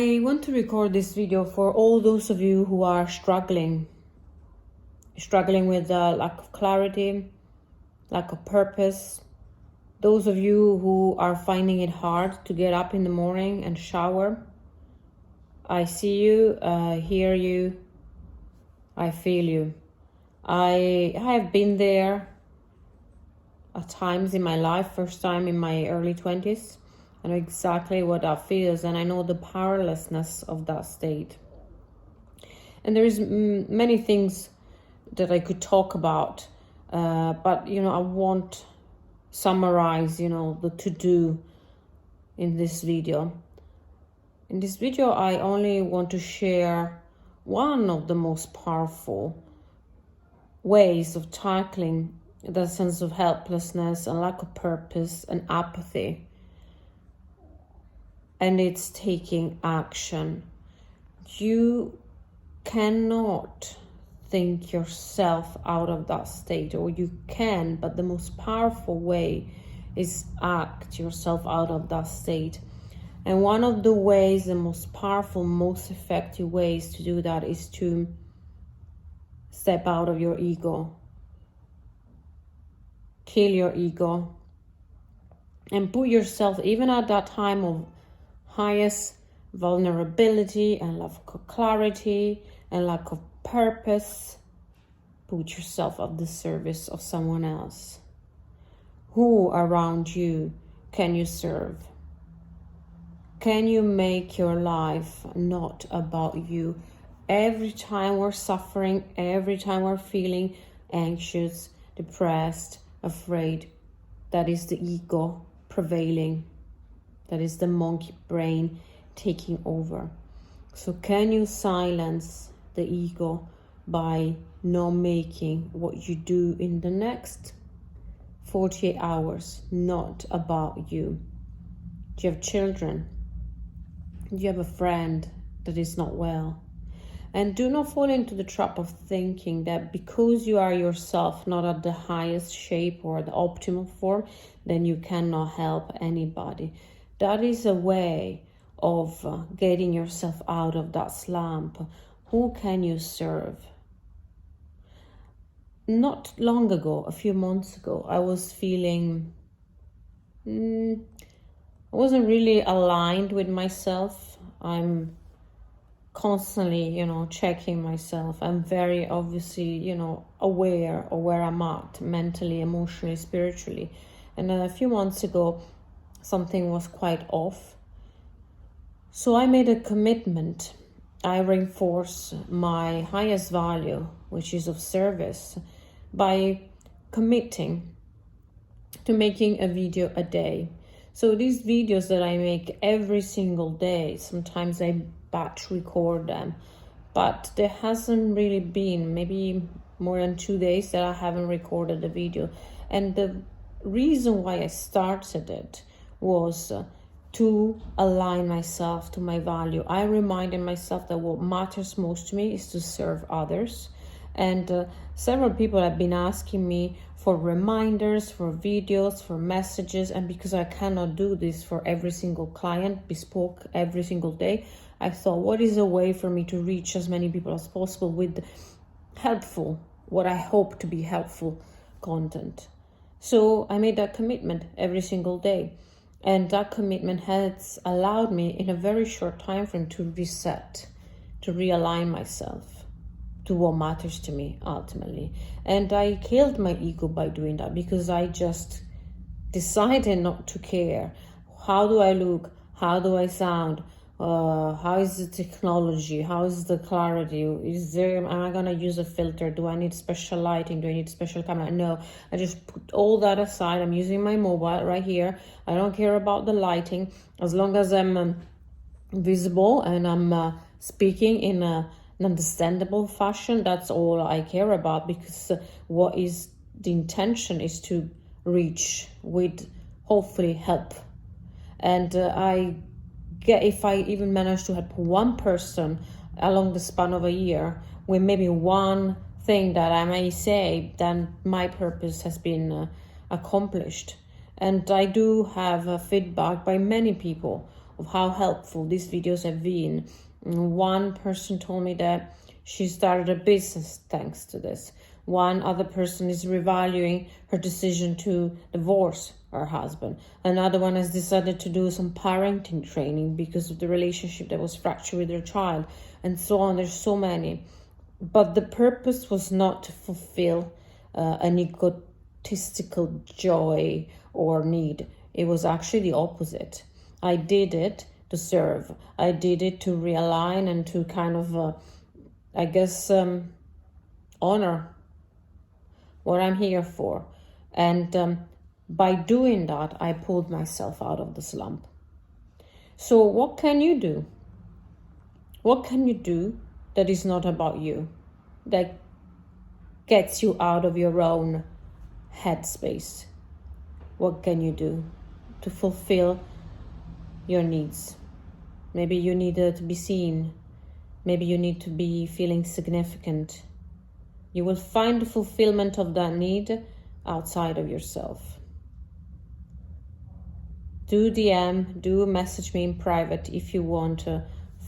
I want to record this video for all those of you who are struggling with lack of clarity, lack of purpose. Those of you who are finding it hard to get up in the morning and shower. I see you, hear you, I feel you. I have been there at times in my life, first time in my early 20s. I know exactly what that feels, and I know the powerlessness of that state. And there's many things that I could talk about, but I won't summarize the to-do in this video. In this video, I only want to share one of the most powerful ways of tackling the sense of helplessness and lack of purpose and apathy. And it's taking action. You cannot think yourself out of that state, or you can, but the most powerful way is act yourself out of that state. And one of the ways, the most powerful, most effective ways to do that is to step out of your ego. Kill your ego. And put yourself, even at that time of highest vulnerability and lack of clarity and lack of purpose, put yourself at the service of someone else. Who around you can you serve? Can you make your life not about you? Every time we're suffering, every time we're feeling anxious, depressed, afraid, that is the ego prevailing. That is the monkey brain taking over. So can you silence the ego by not making what you do in the next 48 hours not about you? Do you have children? Do you have a friend that is not well? And do not fall into the trap of thinking that because you are yourself not at the highest shape or the optimal form, then you cannot help anybody. That is a way of getting yourself out of that slump. Who can you serve? Not long ago, a few months ago, I was feeling I wasn't really aligned with myself. I'm constantly, checking myself. I'm very obviously, aware of where I'm at mentally, emotionally, spiritually. And a few months ago, something was quite off. So I made a commitment. I reinforce my highest value, which is of service, by committing to making a video a day. So these videos that I make every single day, sometimes I batch record them, but there hasn't really been maybe more than 2 days that I haven't recorded a video. And the reason why I started it was to align myself to my value. I reminded myself that what matters most to me is to serve others. And several people have been asking me for reminders, for videos, for messages. And because I cannot do this for every single client, bespoke every single day, I thought, what is a way for me to reach as many people as possible with helpful, what I hope to be helpful content. So I made that commitment every single day. And that commitment has allowed me in a very short time frame to reset, to realign myself to what matters to me ultimately. And I killed my ego by doing that, because I just decided not to care. How do I look? How do I sound? How is the technology? How is the clarity? Am I gonna use a filter? Do I need special lighting? Do I need special camera? No, I just put all that aside. I'm using my mobile right here. I don't care about the lighting, as long as I'm visible and I'm speaking in an understandable fashion. That's all I care about, because what is the intention is to reach with hopefully help. And if I even manage to help one person along the span of a year with maybe one thing that I may say, then my purpose has been accomplished. And I do have feedback by many people of how helpful these videos have been. One person told me that she started a business thanks to this. One other person is revaluing her decision to divorce her husband. Another one has decided to do some parenting training because of the relationship that was fractured with her child, and so on. There's so many. But the purpose was not to fulfill an egotistical joy or need. It was actually the opposite. I did it to serve. I did it to realign and to kind of, honor what I'm here for. And by doing that, I pulled myself out of the slump. So what can you do? What can you do that is not about you, that gets you out of your own headspace? What can you do to fulfill your needs? Maybe you need to be seen. Maybe you need to be feeling significant. You will find the fulfillment of that need outside of yourself. Do DM, do message me in private if you want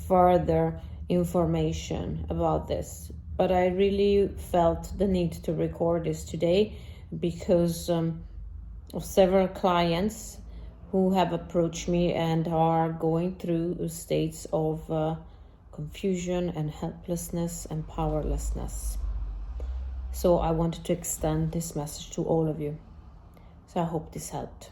further information about this. But I really felt the need to record this today because of several clients who have approached me and are going through states of confusion and helplessness and powerlessness. So I wanted to extend this message to all of you. So I hope this helped.